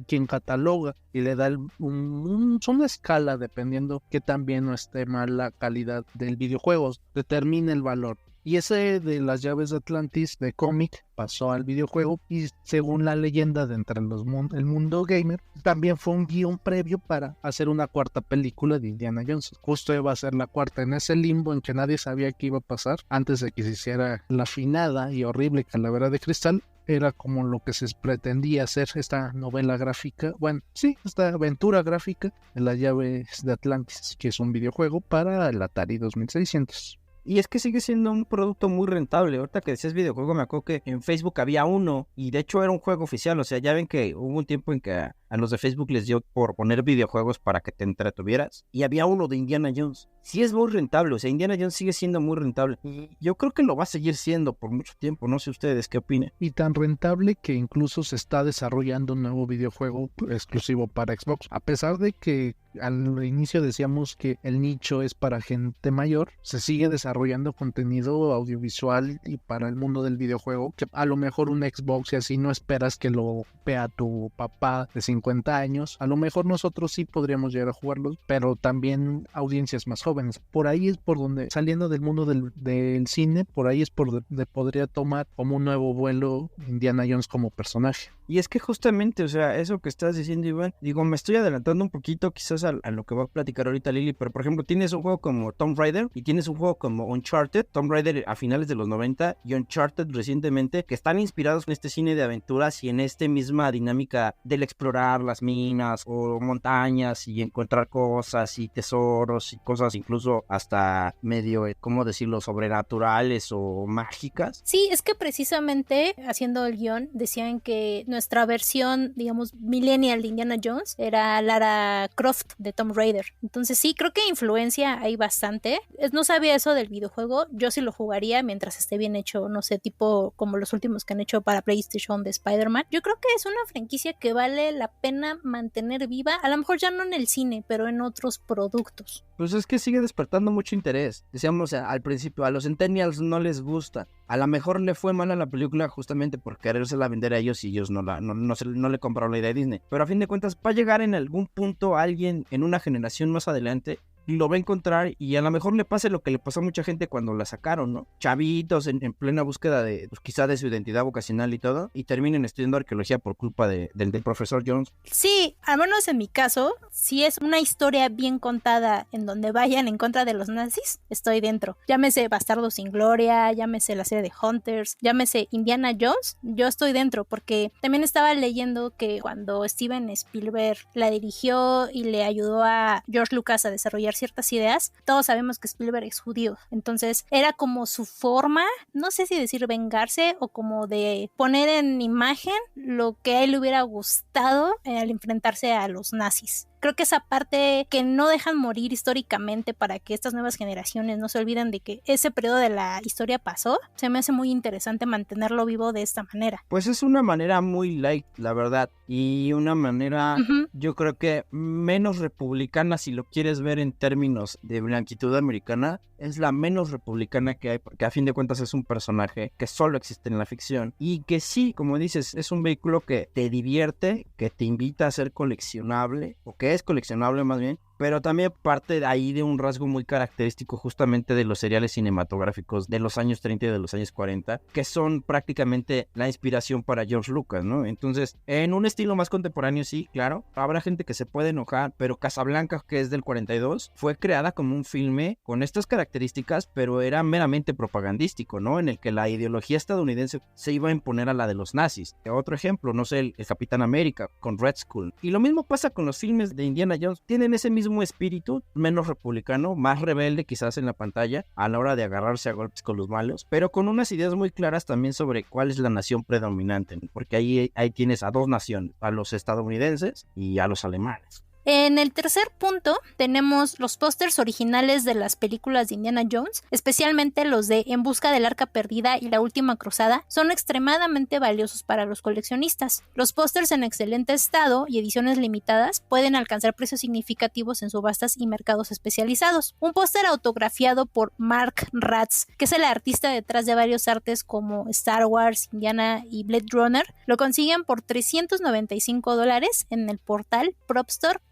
quien cataloga y le da una escala, dependiendo que también no esté mal la calidad del videojuego, determina el valor. Y ese de las llaves de Atlantis de cómic pasó al videojuego, y según la leyenda de entre el mundo gamer, también fue un guión previo para hacer una cuarta película de Indiana Jones. Justo iba a ser la cuarta en ese limbo en que nadie sabía qué iba a pasar antes de que se hiciera la afinada y horrible Calavera de Cristal. Era como lo que se pretendía hacer esta novela gráfica, bueno, sí, esta aventura gráfica de las llaves de Atlantis, que es un videojuego para el Atari 2600. Y es que sigue siendo un producto muy rentable. Ahorita que decías videojuego, me acuerdo que en Facebook había uno, y de hecho era un juego oficial. O sea, ya ven que hubo un tiempo en que a los de Facebook les dio por poner videojuegos para que te entretuvieras. Y había uno de Indiana Jones. Sí es muy rentable, o sea, Indiana Jones sigue siendo muy rentable. Y yo creo que lo va a seguir siendo por mucho tiempo, no sé ustedes qué opinan. Y tan rentable que incluso se está desarrollando un nuevo videojuego exclusivo para Xbox. A pesar de que al inicio decíamos que el nicho es para gente mayor, se sigue desarrollando contenido audiovisual y para el mundo del videojuego, que a lo mejor un Xbox y así no esperas que lo vea tu papá de 50 años. A lo mejor nosotros sí podríamos llegar a jugarlos, pero también audiencias más jóvenes. Por ahí es por donde, saliendo del mundo del cine, por ahí es por donde podría tomar como un nuevo vuelo Indiana Jones como personaje. Y es que justamente, o sea, eso que estás diciendo, Iván, digo, me estoy adelantando un poquito quizás a lo que va a platicar ahorita Lili, pero por ejemplo, tienes un juego como Tomb Raider y tienes un juego como Uncharted, Tomb Raider a finales de los 90 y Uncharted recientemente, que están inspirados en este cine de aventuras y en esta misma dinámica del explorar las minas o montañas y encontrar cosas y tesoros y cosas incluso hasta medio, ¿cómo decirlo?, sobrenaturales o mágicas. Sí, es que precisamente haciendo el guión decían que nuestra versión, digamos, millennial de Indiana Jones era Lara Croft de Tomb Raider. Entonces sí, creo que influencia hay bastante. No sabía eso del videojuego, yo sí lo jugaría mientras esté bien hecho, no sé, tipo como los últimos que han hecho para PlayStation de Spider-Man. Yo creo que es una franquicia que vale la pena mantener viva, a lo mejor ya no en el cine, pero en otros productos. Pues es que sigue despertando mucho interés. Decíamos al principio, a los Centennials no les gusta. A lo mejor le fue mal a la película justamente por querérsela vender a ellos y ellos no le compraron la idea de Disney. Pero a fin de cuentas va a llegar en algún punto alguien en una generación más adelante lo va a encontrar y a lo mejor le pase lo que le pasó a mucha gente cuando la sacaron, ¿no? Chavitos en plena búsqueda de, pues, quizá de su identidad vocacional y todo, y terminen estudiando arqueología por culpa del profesor Jones. Sí, al menos en mi caso, si es una historia bien contada en donde vayan en contra de los nazis, estoy dentro. Llámese Bastardos sin Gloria, llámese la serie de Hunters, llámese Indiana Jones, yo estoy dentro, porque también estaba leyendo que cuando Steven Spielberg la dirigió y le ayudó a George Lucas a desarrollar ciertas ideas, todos sabemos que Spielberg es judío, entonces era como su forma, no sé si decir vengarse o como de poner en imagen lo que a él le hubiera gustado al enfrentarse a los nazis. Creo que esa parte que no dejan morir históricamente para que estas nuevas generaciones no se olviden de que ese periodo de la historia pasó, se me hace muy interesante mantenerlo vivo de esta manera. Pues es una manera muy light, la verdad, y una manera yo creo que menos republicana, si lo quieres ver en términos de blanquitud americana, es la menos republicana que hay, porque a fin de cuentas es un personaje que solo existe en la ficción y que sí, como dices, es un vehículo que te divierte, que te invita a ser coleccionable, o que es coleccionable más bien, pero también parte de ahí de un rasgo muy característico justamente de los seriales cinematográficos de los años 30 y de los años 40, que son prácticamente la inspiración para George Lucas, ¿no? Entonces, en un estilo más contemporáneo, sí, claro, habrá gente que se puede enojar, pero Casablanca, que es del 42, fue creada como un filme con estas características, pero era meramente propagandístico, ¿no? En el que la ideología estadounidense se iba a imponer a la de los nazis. Otro ejemplo, no sé, el Capitán América con Red Skull. Y lo mismo pasa con los filmes de Indiana Jones, tienen ese mismo espíritu, menos republicano, más rebelde quizás en la pantalla a la hora de agarrarse a golpes con los malos, pero con unas ideas muy claras también sobre cuál es la nación predominante, ¿no? Porque ahí tienes a dos naciones, a los estadounidenses y a los alemanes. En el tercer punto tenemos los pósters originales de las películas de Indiana Jones, especialmente los de En busca del arca perdida y La última cruzada, son extremadamente valiosos para los coleccionistas. Los pósters en excelente estado y ediciones limitadas pueden alcanzar precios significativos en subastas y mercados especializados. Un póster autografiado por Mark Ratz, que es el artista detrás de varios artes como Star Wars, Indiana y Blade Runner, lo consiguen por $395 en el portal PropStore.com,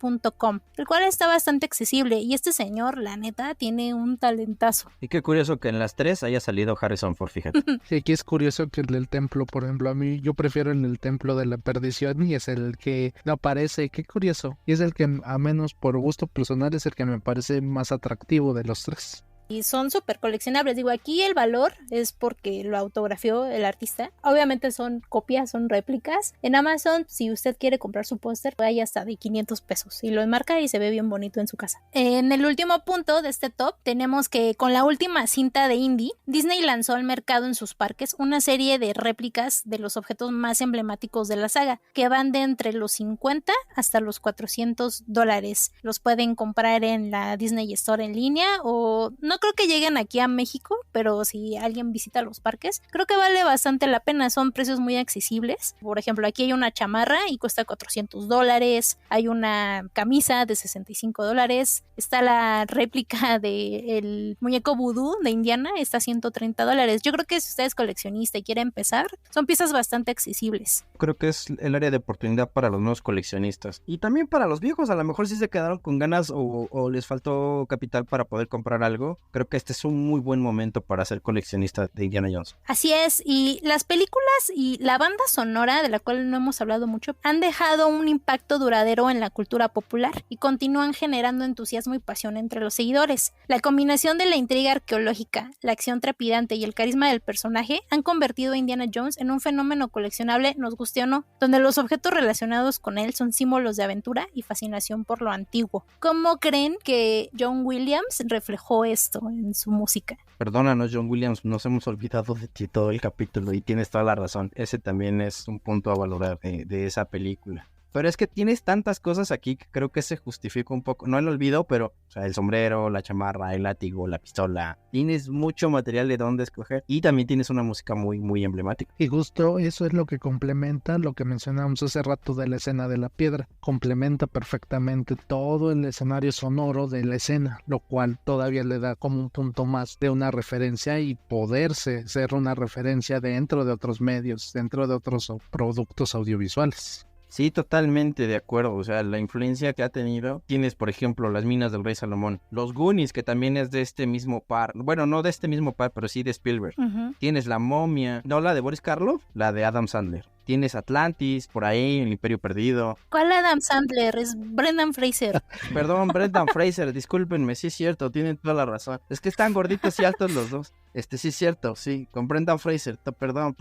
el cual está bastante accesible, y este señor, la neta, tiene un talentazo. Y qué curioso que en las tres haya salido Harrison Ford, fíjate. Sí, aquí es curioso que el del templo, por ejemplo, a mí yo prefiero el templo de la perdición y es el que no aparece, qué curioso, y es el que, a menos por gusto personal, es el que me parece más atractivo de los tres. y son súper coleccionables. Digo, aquí el valor es porque lo autografió el artista. Obviamente son copias, son réplicas. En Amazon, si usted quiere comprar su póster, hay hasta de 500 pesos y lo enmarca y se ve bien bonito en su casa. En el último punto de este top tenemos que con la última cinta de Indy, Disney lanzó al mercado en sus parques una serie de réplicas de los objetos más emblemáticos de la saga, que van de entre los 50 hasta los $400. Los pueden comprar en la Disney Store en línea, o no creo que lleguen aquí a México, pero si alguien visita los parques, creo que vale bastante la pena. Son precios muy accesibles. Por ejemplo, aquí hay una chamarra y cuesta $400, hay una camisa de $65, está la réplica del muñeco vudú de Indiana, está a $130. Yo creo que si usted es coleccionista y quiere empezar, son piezas bastante accesibles. Creo que es el área de oportunidad para los nuevos coleccionistas. Y también para los viejos, a lo mejor si se quedaron con ganas o les faltó capital para poder comprar algo. Creo que este es un muy buen momento para ser coleccionista de Indiana Jones. Así es, y las películas y la banda sonora, de la cual no hemos hablado mucho, han dejado un impacto duradero en la cultura popular y continúan generando entusiasmo y pasión entre los seguidores. La combinación de la intriga arqueológica, la acción trepidante y el carisma del personaje han convertido a Indiana Jones en un fenómeno coleccionable, nos guste o no, donde los objetos relacionados con él son símbolos de aventura y fascinación por lo antiguo. ¿Cómo creen que John Williams reflejó esto en su música? Perdónanos, John Williams, nos hemos olvidado de ti todo el capítulo y tienes toda la razón. Ese también es un punto a valorar de esa película. Pero es que tienes tantas cosas aquí que creo que se justifica un poco. No el olvido, pero o sea, el sombrero, la chamarra, el látigo, la pistola. Tienes mucho material de dónde escoger y también tienes una música muy, muy emblemática. Y justo eso es lo que complementa lo que mencionábamos hace rato de la escena de la piedra. Complementa perfectamente todo el escenario sonoro de la escena, lo cual todavía le da como un punto más de una referencia y poderse ser una referencia dentro de otros medios, dentro de otros productos audiovisuales. Sí, totalmente de acuerdo, o sea, la influencia que ha tenido, tienes por ejemplo las minas del Rey Salomón, los Goonies, que también es de este mismo par, bueno, no de este mismo par, pero sí de Spielberg, tienes La Momia, no la de Boris Karloff, la de Adam Sandler. Tienes Atlantis, por ahí, El Imperio Perdido. ¿Cuál Adam Sandler? Es Brendan Fraser. Perdón, Brendan Fraser, discúlpenme, sí es cierto, tienen toda la razón. Es que están gorditos y altos los dos. Sí es cierto, sí, con Brendan Fraser, perdón.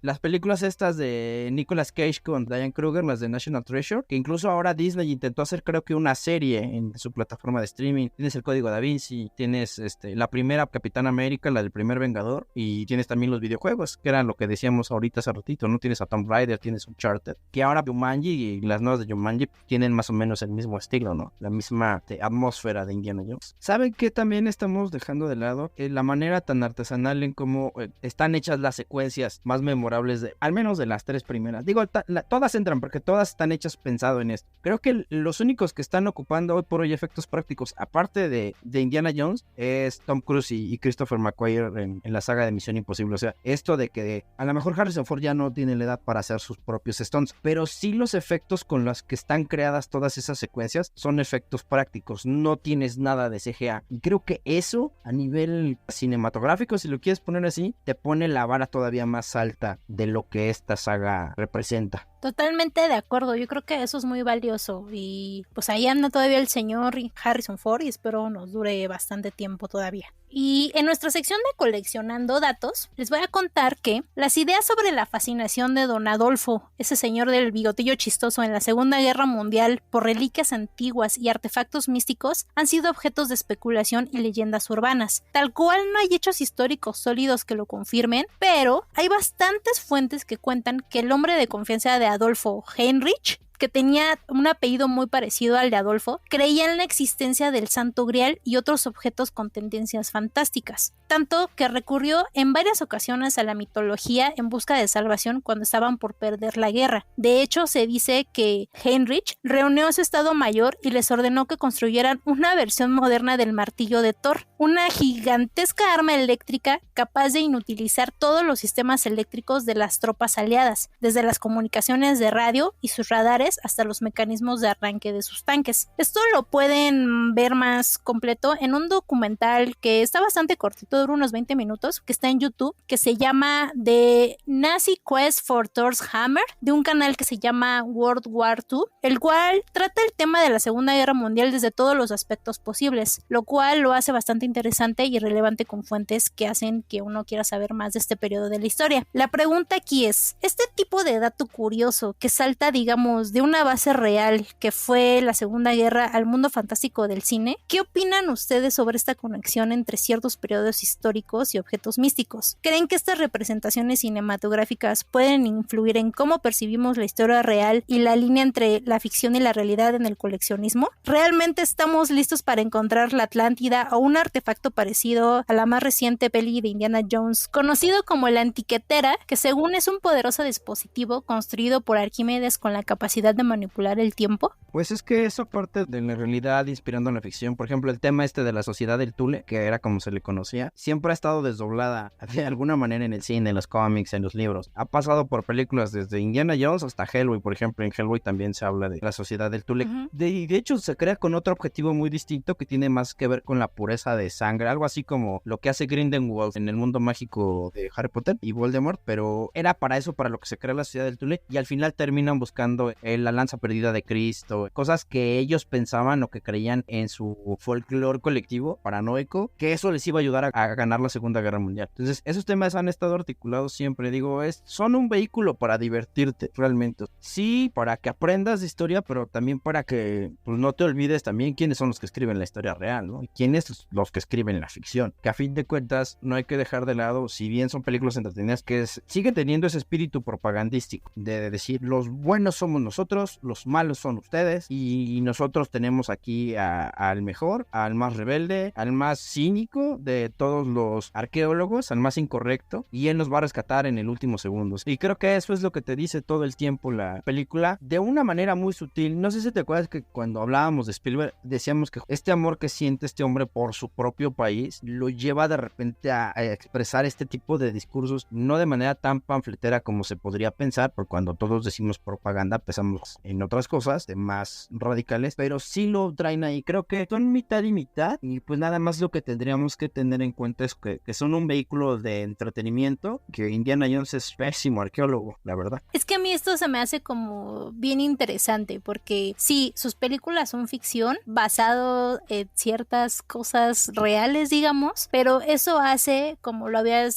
Las películas estas de Nicolas Cage con Diane Kruger, las de National Treasure, que incluso ahora Disney intentó hacer creo que una serie en su plataforma de streaming. Tienes El Código Da Vinci, tienes la primera Capitán América, la del primer Vengador, y tienes también los videojuegos, que eran lo que decíamos ahorita hace ratito, ¿no? Tienes a Tomb Raider, tienes Uncharted, que ahora Jumanji y las nuevas de Jumanji tienen más o menos el mismo estilo, ¿no? La misma atmósfera de Indiana Jones. ¿Saben qué también estamos dejando de lado? La manera tan artesanal en cómo están hechas las secuencias más memorables al menos de las tres primeras. Digo, todas entran porque todas están hechas pensado en esto. Creo que los únicos que están ocupando hoy por hoy efectos prácticos, aparte de Indiana Jones, es Tom Cruise y Christopher McQuarrie en la saga de Misión Imposible. O sea, esto de que a lo mejor Harrison Ford ya no tiene la edad para hacer sus propios stunts, pero sí los efectos con los que están creadas todas esas secuencias son efectos prácticos, no tienes nada de CGI. Y creo que eso, a nivel cinematográfico, si lo quieres poner así, te pone la vara todavía más alta de lo que esta saga representa. Totalmente de acuerdo, yo creo que eso es muy valioso y pues ahí anda todavía el señor Harrison Ford y espero nos dure bastante tiempo todavía. Y en nuestra sección de coleccionando datos, les voy a contar que las ideas sobre la fascinación de Don Adolfo, ese señor del bigotillo chistoso en la Segunda Guerra Mundial, por reliquias antiguas y artefactos místicos, han sido objetos de especulación y leyendas urbanas. Tal cual no hay hechos históricos sólidos que lo confirmen, pero hay bastantes fuentes que cuentan que el hombre de confianza de Adolfo, Heinrich, que tenía un apellido muy parecido al de Adolfo, creía en la existencia del Santo Grial y otros objetos con tendencias fantásticas, tanto que recurrió en varias ocasiones a la mitología en busca de salvación cuando estaban por perder la guerra. De hecho, se dice que Heinrich reunió a su estado mayor y les ordenó que construyeran una versión moderna del martillo de Thor, una gigantesca arma eléctrica capaz de inutilizar todos los sistemas eléctricos de las tropas aliadas, desde las comunicaciones de radio y sus radares materiales hasta los mecanismos de arranque de sus tanques. Esto lo pueden ver más completo en un documental que está bastante cortito, dura unos 20 minutos, que está en YouTube, que se llama The Nazi Quest for Thor's Hammer, de un canal que se llama World War II, el cual trata el tema de la Segunda Guerra Mundial desde todos los aspectos posibles, lo cual lo hace bastante interesante y relevante con fuentes que hacen que uno quiera saber más de este periodo de la historia. La pregunta aquí es, este tipo de dato curioso que salta, digamos, de una base real que fue la Segunda Guerra al mundo fantástico del cine, ¿qué opinan ustedes sobre esta conexión entre ciertos periodos históricos y objetos místicos? ¿Creen que estas representaciones cinematográficas pueden influir en cómo percibimos la historia real y la línea entre la ficción y la realidad en el coleccionismo? ¿Realmente estamos listos para encontrar la Atlántida o un artefacto parecido a la más reciente peli de Indiana Jones, conocido como la Antiquetera, que según es un poderoso dispositivo construido por Arquímedes con la capacidad de manipular el tiempo? Pues es que eso parte de la realidad inspirando en la ficción. Por ejemplo, el tema de la sociedad del Thule, que era como se le conocía, siempre ha estado desdoblada de alguna manera en el cine, en los cómics, en los libros. Ha pasado por películas desde Indiana Jones hasta Hellboy. Por ejemplo, en Hellboy también se habla de la sociedad del Thule. De hecho, se crea con otro objetivo muy distinto que tiene más que ver con la pureza de sangre. Algo así como lo que hace Grindelwald en el mundo mágico de Harry Potter y Voldemort. Pero era para eso, para lo que se crea la sociedad del Thule. Y al final terminan buscando la lanza perdida de Cristo. Cosas que ellos pensaban o que creían en su folclore colectivo paranoico, que eso les iba a ayudar a ganar la Segunda Guerra Mundial. Entonces, esos temas han estado articulados siempre. Digo, son un vehículo para divertirte, realmente. Sí, para que aprendas de historia, pero también para que pues, no te olvides también quiénes son los que escriben la historia real, ¿no? Y quiénes los que escriben la ficción. Que a fin de cuentas, no hay que dejar de lado, si bien son películas entretenidas, que sigue teniendo ese espíritu propagandístico de decir, los buenos somos nosotros, los malos son ustedes, y nosotros tenemos aquí al mejor, al más rebelde, al más cínico de todos los arqueólogos, al más incorrecto, y él nos va a rescatar en el último segundo. Y creo que eso es lo que te dice todo el tiempo la película, de una manera muy sutil. No sé si te acuerdas que cuando hablábamos de Spielberg, decíamos que este amor que siente este hombre por su propio país, lo lleva de repente a expresar este tipo de discursos, no de manera tan panfletera como se podría pensar, porque cuando todos decimos propaganda, pensamos en otras cosas, de más radicales, pero sí lo traen ahí. Creo que son mitad y mitad, y pues nada más lo que tendríamos que tener en cuenta es que son un vehículo de entretenimiento, que Indiana Jones es pésimo arqueólogo, la verdad. Es que a mí esto se me hace como bien interesante, porque sí, sus películas son ficción, basado en ciertas cosas reales, digamos, pero eso hace, como lo habían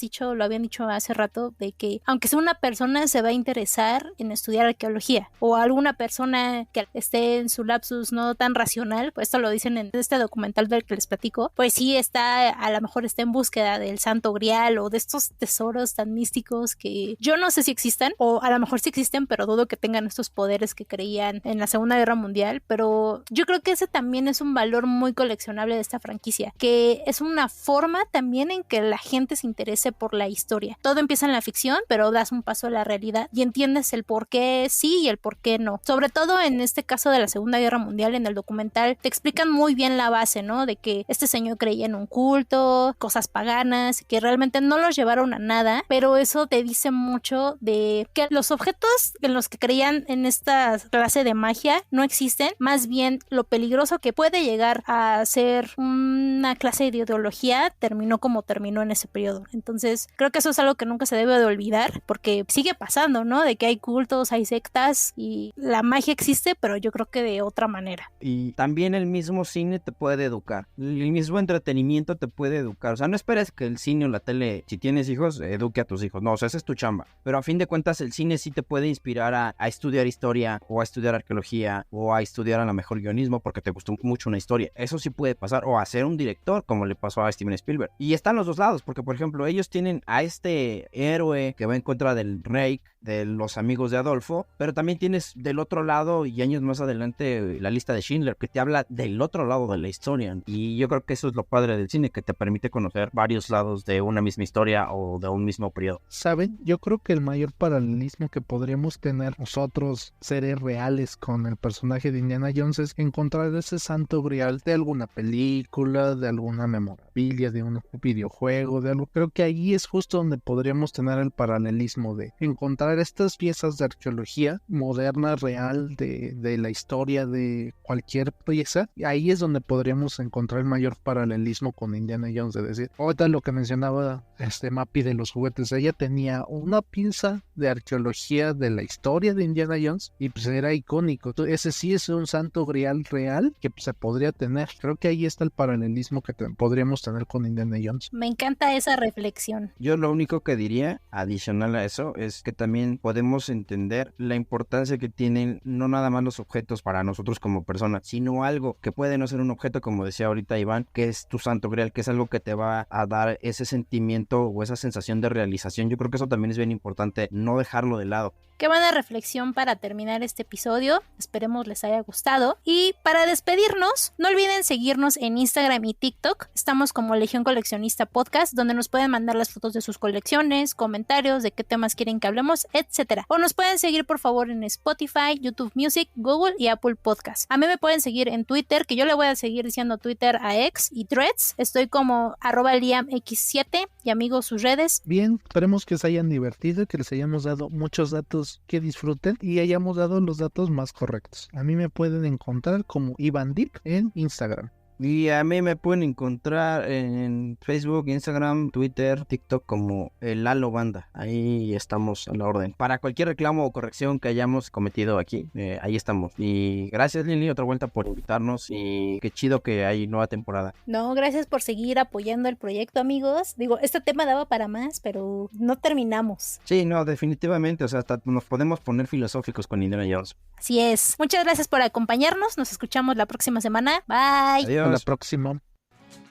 dicho hace rato, de que aunque sea una persona se va a interesar en estudiar arqueología, o alguna persona que esté en su lapsus no tan racional, pues esto lo dicen en este documental del que les platico, pues sí a lo mejor está en búsqueda del Santo Grial o de estos tesoros tan místicos que yo no sé si existan, o a lo mejor sí existen, pero dudo que tengan estos poderes que creían en la Segunda Guerra Mundial. Pero yo creo que ese también es un valor muy coleccionable de esta franquicia, que es una forma también en que la gente se interese por la historia. Todo empieza en la ficción, pero das un paso a la realidad y entiendes el por qué sí y el por qué no. Sobre todo en este caso de la Segunda Guerra Mundial, en el documental te explican muy bien la base, ¿no? De que este señor creía en un culto, cosas paganas, que realmente no los llevaron a nada, pero eso te dice mucho de que los objetos en los que creían en esta clase de magia no existen, más bien lo peligroso que puede llegar a ser una clase de ideología terminó como terminó en ese periodo. Entonces creo que eso es algo que nunca se debe de olvidar, porque sigue pasando, ¿no? De que hay cultos, hay sectas y la magia existe, pero yo creo que de otra manera. Y también el mismo cine te puede educar, el mismo entretenimiento te puede educar. O sea, no esperes que el cine o la tele, si tienes hijos, eduque a tus hijos. No, o sea, esa es tu chamba. Pero a fin de cuentas el cine sí te puede inspirar a estudiar historia, o a estudiar arqueología, o a estudiar a lo mejor guionismo porque te gustó mucho una historia. Eso sí puede pasar, o a ser un director como le pasó a Steven Spielberg. Y están los dos lados, porque por ejemplo ellos tienen a este héroe que va en contra del Reich, de los amigos de Adolfo, pero también tienes del otro lado, y años más adelante, la lista de Schindler, que te habla del otro lado de la historia. Y yo creo que eso es lo padre del cine, que te permite conocer varios lados de una misma historia o de un mismo periodo. ¿Saben? Yo creo que el mayor paralelismo que podríamos tener nosotros, seres reales, con el personaje de Indiana Jones es encontrar ese santo grial de alguna película, de alguna memorabilia, de un videojuego, de algo. Creo que ahí es justo donde podríamos tener el paralelismo de encontrar estas piezas de arqueología moderna interna real de la historia de cualquier pieza, ahí es donde podríamos encontrar el mayor paralelismo con Indiana Jones, de decir, ahorita lo que mencionaba Mappy de los juguetes, ella tenía una pieza de arqueología de la historia de Indiana Jones y pues era icónico. Ese sí es un santo grial real que se podría tener. Creo que ahí está el paralelismo que podríamos tener con Indiana Jones. Me encanta esa reflexión. Yo lo único que diría, adicional a eso, es que también podemos entender la importancia que tienen no nada más los objetos para nosotros como personas, sino algo que puede no ser un objeto, como decía ahorita Iván, que es tu santo grial, que es algo que te va a dar ese sentimiento o esa sensación de realización. Yo creo que eso también es bien importante, no dejarlo de lado. Qué buena reflexión para terminar este episodio. Esperemos les haya gustado. Y para despedirnos, no olviden seguirnos en Instagram y TikTok. Estamos como Legión Coleccionista Podcast, donde nos pueden mandar las fotos de sus colecciones, comentarios de qué temas quieren que hablemos, etc. O nos pueden seguir por favor en Spotify, YouTube Music, Google y Apple Podcast. A mí me pueden seguir en Twitter, que yo le voy a seguir diciendo Twitter a X y Threads. Estoy como @liamx7 y amigos sus redes. Bien, esperemos que se hayan divertido, que les hayamos dado muchos datos que disfruten y hayamos dado los datos más correctos. A mí me pueden encontrar como Iván Deep en Instagram. Y a mí me pueden encontrar en Facebook, Instagram, Twitter, TikTok como el Lalo Banda. Ahí estamos a la orden. Para cualquier reclamo o corrección que hayamos cometido aquí, ahí estamos. Y gracias Lili, otra vuelta por invitarnos y qué chido que hay nueva temporada. No, gracias por seguir apoyando el proyecto, amigos. Digo, este tema daba para más, pero no terminamos. Sí, no, definitivamente, o sea, hasta nos podemos poner filosóficos con Indiana Jones. Así es. Muchas gracias por acompañarnos. Nos escuchamos la próxima semana. Bye. Adiós. Hasta la próxima.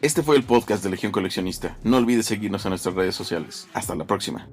Este fue el podcast de Legión Coleccionista. No olvides seguirnos en nuestras redes sociales. Hasta la próxima.